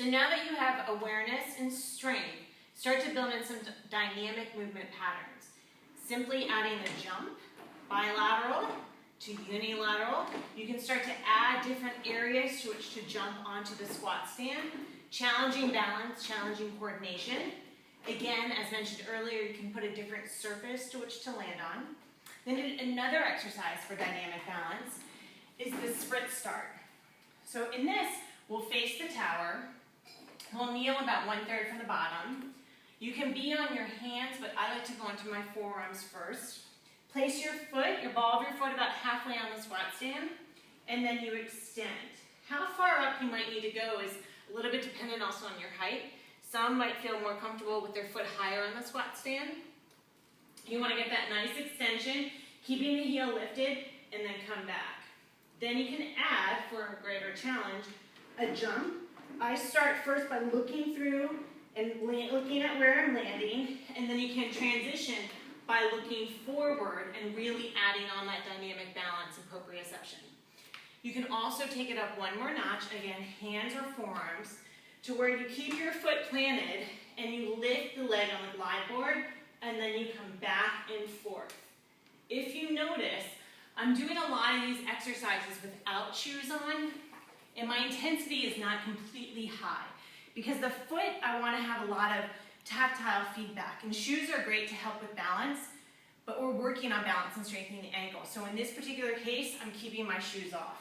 So now that you have awareness and strength, start to build in some dynamic movement patterns. Simply adding a jump, bilateral to unilateral. You can start to add different areas to which to jump onto the squat stand. Challenging balance, challenging coordination. Again, as mentioned earlier, you can put a different surface to which to land on. Then another exercise for dynamic balance is the sprint start. So in this, we'll face the tower. We'll kneel about 1/3 from the bottom. You can be on your hands, but I like to go onto my forearms first. Place your foot, your ball of your foot about halfway on the squat stand, and then you extend. How far up you might need to go is a little bit dependent also on your height. Some might feel more comfortable with their foot higher on the squat stand. You want to get that nice extension, keeping the heel lifted, and then come back. Then you can add, for a greater challenge, a jump. I start first by looking through and looking at where I'm landing, and then you can transition by looking forward and really adding on that dynamic balance and proprioception. You can also take it up one more notch, again, hands or forearms, to where you keep your foot planted and you lift the leg on the glide board, and then you come back and forth. If you notice, I'm doing a lot of these exercises without shoes on, and my intensity is not completely high. Because the foot, I want to have a lot of tactile feedback, and shoes are great to help with balance, but we're working on balance and strengthening the ankle. So in this particular case, I'm keeping my shoes off.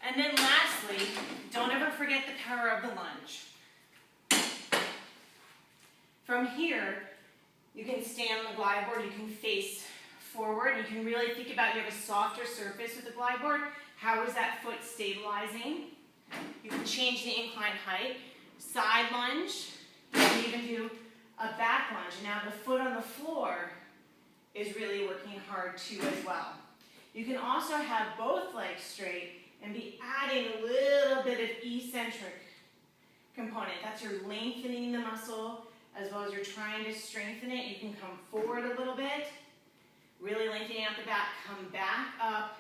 And then lastly, don't ever forget the power of the lunge. From here, you can stand on the glide board, you can face forward, you can really think about you have a softer surface with the glide board. How is that foot stabilizing? You can change the incline height. Side lunge, you can even do a back lunge. Now the foot on the floor is really working hard too as well. You can also have both legs straight and be adding a little bit of eccentric component. That's your lengthening the muscle as well as you're trying to strengthen it. You can come forward a little bit, really lengthening out the back, come back up,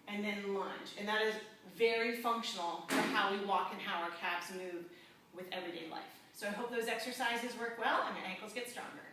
and then lunge. And that is very functional for how we walk and how our calves move with everyday life. So I hope those exercises work well and your ankles get stronger.